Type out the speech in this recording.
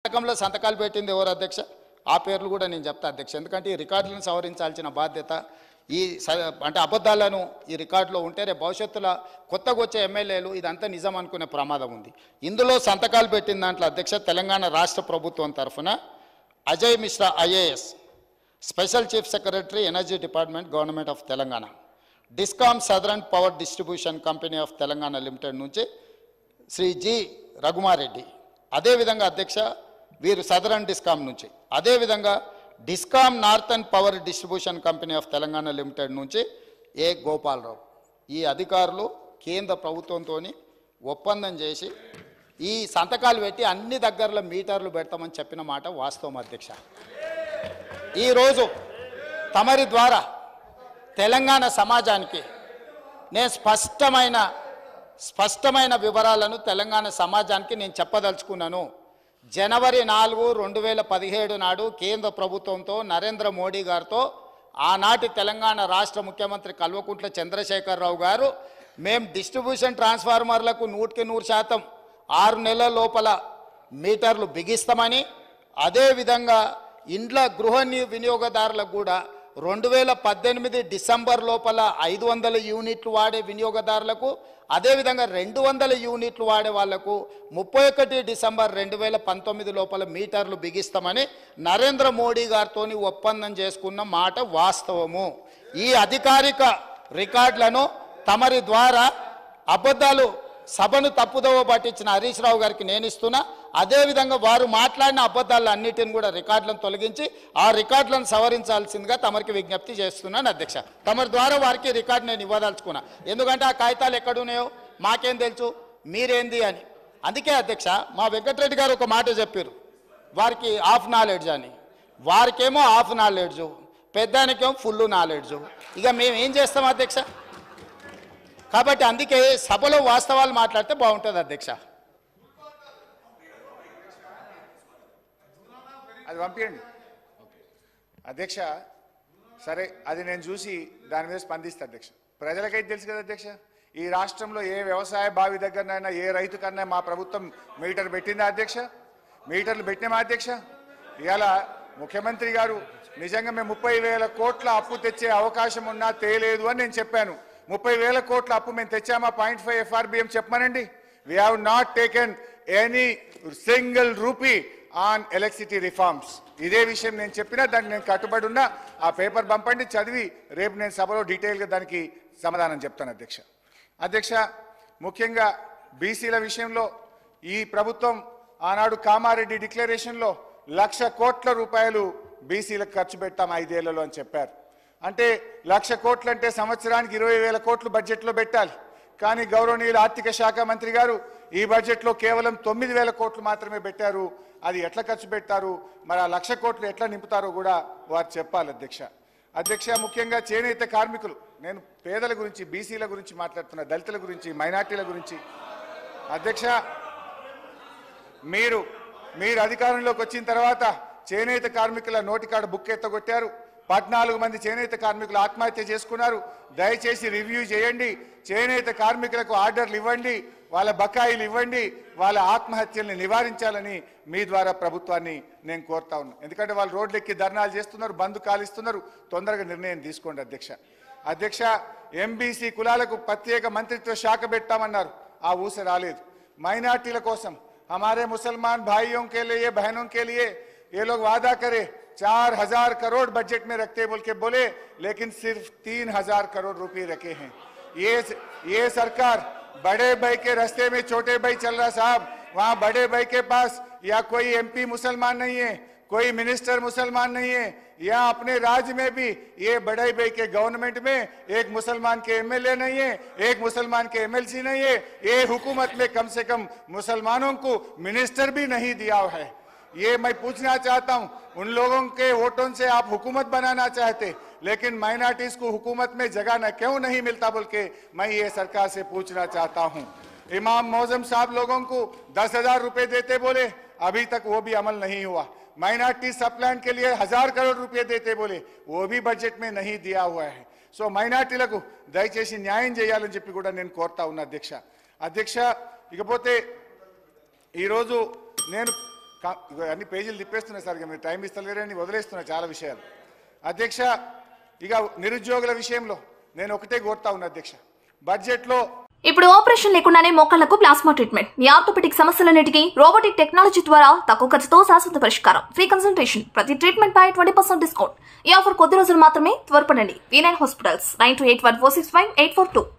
పథకంలో సంతకాలు పెట్టింది ఎవరు అధ్యక్ష? ఆ పేర్లు కూడా నేను చెప్తా అధ్యక్ష, ఎందుకంటే ఈ రికార్డులను సవరించాల్సిన బాధ్యత అంటే అబద్ధాలను ఈ రికార్డులో ఉంటే రేపు భవిష్యత్తులో కొత్తగా వచ్చే ఎమ్మెల్యేలు ఇదంతా నిజం అనుకునే ప్రమాదం ఉంది. ఇందులో సంతకాలు పెట్టిన దాంట్లో అధ్యక్ష తెలంగాణ రాష్ట్ర ప్రభుత్వం తరఫున Ajay Mishra IAS, special chief secretary energy department government of Telangana, discom southern power distribution company of Telangana limited నుంచి శ్రీ జి రఘుమారెడ్డి, అదేవిధంగా అధ్యక్ష వీరు సదరన్ డిస్కామ్ నుంచి, అదేవిధంగా discom northern power distribution company of Telangana limited నుంచి ఏ గోపాలరావు, ఈ అధికారులు కేంద్ర ప్రభుత్వంతో ఒప్పందం చేసి ఈ సంతకాలు పెట్టి అన్ని దగ్గరలో మీటర్లు పెడతామని చెప్పిన మాట వాస్తవం అధ్యక్ష. ఈరోజు తమరి ద్వారా తెలంగాణ సమాజానికి నేను స్పష్టమైన వివరాలను తెలంగాణ సమాజానికి నేను చెప్పదలుచుకున్నాను. జనవరి 4, 2017 నాడు కేంద్ర ప్రభుత్వంతో నరేంద్ర మోడీ గారితో ఆనాటి తెలంగాణ రాష్ట్ర ముఖ్యమంత్రి కల్వకుంట్ల చంద్రశేఖరరావు గారు మేము డిస్ట్రిబ్యూషన్ ట్రాన్స్ఫార్మర్లకు 100% 6 నెలల లోపల మీటర్లు బిగిస్తామని, అదేవిధంగా ఇండ్ల గృహ వినియోగదారులకు కూడా 2018 డిసెంబర్ లోపల 500 యూనిట్లు వాడే వినియోగదారులకు, అదేవిధంగా 200 యూనిట్లు వాడే వాళ్లకు 31 డిసెంబర్ 2019 లోపల మీటర్లు బిగిస్తామని నరేంద్ర మోడీ గారితో ఒప్పందం చేసుకున్న మాట వాస్తవము. ఈ అధికారిక రికార్డులను తమరి ద్వారా అబద్ధాలు సభను తప్పుదోవ పట్టించిన హరీష్ రావు గారికి నేను ఇస్తున్నా. అదేవిధంగా వారు మాట్లాడిన అబద్ధాలు అన్నిటిని కూడా రికార్డులను తొలగించి ఆ రికార్డులను సవరించాల్సిందిగా తమరికి విజ్ఞప్తి చేస్తున్నాను అధ్యక్ష. తమరి ద్వారా వారికి రికార్డు నేను ఇవ్వదలుచుకున్నా, ఎందుకంటే ఆ కాగితాలు ఎక్కడున్నాయో మాకేం తెలుసు, మీరేంది అని. అందుకే అధ్యక్ష మా వెంకటరెడ్డి గారు ఒక మాట చెప్పారు, వారికి హాఫ్ నాలెడ్జ్ అని. వారికేమో హాఫ్ నాలెడ్జు, పెద్దానికేమో ఫుల్ నాలెడ్జు. ఇక మేము ఏం చేస్తాం అధ్యక్ష? కాబట్టి అందుకే సభలో వాస్తవాలు మాట్లాడితే బాగుంటుంది అధ్యక్ష. అది పంపించండి అధ్యక్ష. సరే, అది నేను చూసి దాని మీద స్పందిస్తా అధ్యక్ష. ప్రజలకైతే తెలుసు కదా అధ్యక్ష, ఈ రాష్ట్రంలో ఏ వ్యవసాయ బావి దగ్గరనైనా ఏ రైతు కన్నా మా ప్రభుత్వం మీటర్ పెట్టిందా అధ్యక్ష? మీటర్లు పెట్టినామా అధ్యక్ష? ఇవాళ ముఖ్యమంత్రి గారు నిజంగా మేము 30,000 కోట్ల అప్పు తెచ్చే అవకాశం ఉన్నా తేలేదు అని నేను చెప్పాను. 30,000 కోట్ల అప్పు మేము తెచ్చామా? 0.5 FRBM చెప్పమనండి. We have not taken any single rupee on electricity reforms. ఇదే విషయం నేను చెప్పినా, దానికి నేను కట్టుబడి ఉన్నా. ఆ పేపర్ పంపండి, చదివి రేపు నేను సభలో డీటెయిల్గా దానికి సమాధానం చెప్తాను అధ్యక్ష. అధ్యక్ష, ముఖ్యంగా బీసీల విషయంలో ఈ ప్రభుత్వం ఆనాడు కామారెడ్డి డిక్లరేషన్లో 1,00,000 కోట్ల రూపాయలు బీసీలకు ఖర్చు పెట్టాం 5 ఏళ్లలో అని చెప్పారు. అంటే 1,00,000 కోట్లు అంటే సంవత్సరానికి 20,000 కోట్లు బడ్జెట్లో పెట్టాలి. కానీ గౌరవనీయులు ఆర్థిక శాఖ మంత్రి గారు ఈ బడ్జెట్లో కేవలం 9,000 కోట్లు మాత్రమే పెట్టారు. అది ఎట్లా ఖర్చు పెట్టారు, మరి ఆ 1,00,000 కోట్లు ఎట్లా నింపుతారో కూడా వారు చెప్పాలి అధ్యక్ష. అధ్యక్ష, ముఖ్యంగా చేనేత కార్మికులు, నేను పేదల గురించి, బీసీల గురించి మాట్లాడుతున్నా, దళితుల గురించి, మైనార్టీల గురించి. అధ్యక్ష, మీరు అధికారంలోకి వచ్చిన తర్వాత చేనేత కార్మికుల నోటికాడ బుక్ ఎత్తగొట్టారు. 14 మంది చేనేత కార్మికులు ఆత్మహత్య చేసుకున్నారు. దయచేసి రివ్యూ చేయండి, చేనేత కార్మికులకు ఆర్డర్లు ఇవ్వండి, వాళ్ళ బకాయిలు ఇవ్వండి, వాళ్ళ ఆత్మహత్యల్ని నివారించాలని మీ ద్వారా ప్రభుత్వాన్ని నేను కోరుతా ఉన్నా. ఎందుకంటే వాళ్ళు రోడ్లెక్కి ధర్నాలు చేస్తున్నారు, బంద్ కాలిస్తున్నారు. తొందరగా నిర్ణయం తీసుకోండి అధ్యక్ష. అధ్యక్ష, ఎంబీసీ కులాలకు ప్రత్యేక మంత్రిత్వ శాఖ పెట్టామన్నారు, ఆ ఊస రాలేదు. మైనార్టీల కోసం हमारे मुसलमान भाइयों के लिए, बहनों के लिए ये लोग वादा करे 4,000 करोड़ बजट में रखते बोल के बोले, लेकिन सिर्फ 3,000 करोड़ रुपए रखे हैं। ये सरकार बड़े भाई के रास्ते में छोटे भाई चल रहा साहब। वहाँ बड़े भाई के पास या कोई एमपी मुसलमान नहीं है, कोई मिनिस्टर मुसलमान नहीं है। या अपने राज्य में भी ये बड़े भाई के गवर्नमेंट में एक मुसलमान के एमएलए नहीं है, एक मुसलमान के एमएलसी नहीं है। ये हुकूमत में कम से कम मुसलमानों को मिनिस्टर भी नहीं दिया है। ये मैं पूछना चाहता हूं, उन लोगों के वोटों से आप हुकूमत बनाना चाहते, लेकिन माइनॉरिटीज को हुकूमत में जगह न क्यों नहीं मिलता बोल के मैं ये सरकार से पूछना चाहता हूं। इमाम मौजम साहब लोगों को 10,000 रुपए देते बोले, अभी तक वो भी अमल नहीं हुआ। माइनॉरिटी सप्लान के लिए 1,000 करोड़ रुपए देते बोले, वो भी बजट में नहीं दिया हुआ है। సో మైనార్టీలకు దయచేసి న్యాయం చేయాలని చెప్పి కూడా నేను కోరుతా ఉన్నా అధ్యక్ష. ఇకపోతే ఈరోజు నేను ఇగో అన్ని పేజీలు తిప్పేస్తున్నాయి సార్, ఇక మీరు టైం ఇస్తలేరని వదిలేస్తున్నా చాలా విషయాలు. అధ్యక్ష, ఇక నిరుద్యోగుల విషయంలో నేను ఒకటే కోరుతా ఉన్నా అధ్యక్ష, బడ్జెట్లో ఇప్పుడు ఆపరేషన్ లేకుండానే మోకాళ్లకు ప్లాస్మా ట్రీట్మెంట్, మీ ఆర్థోపెటిక్ సమస్యలన్నిటికీ రోబోటిక్ టెక్నాలజీ ద్వారా తక్కువ ఖర్చుతో శాశ్వత పరిష్కారం, ఫ్రీ కన్సల్టేషన్, ప్రతి ట్రీట్మెంట్ పై 20% డిస్కౌంట్. ఈ ఆఫర్ కొద్ది రోజులు మాత్రమే, త్వరపడండి. V9 hospitals 9281465842.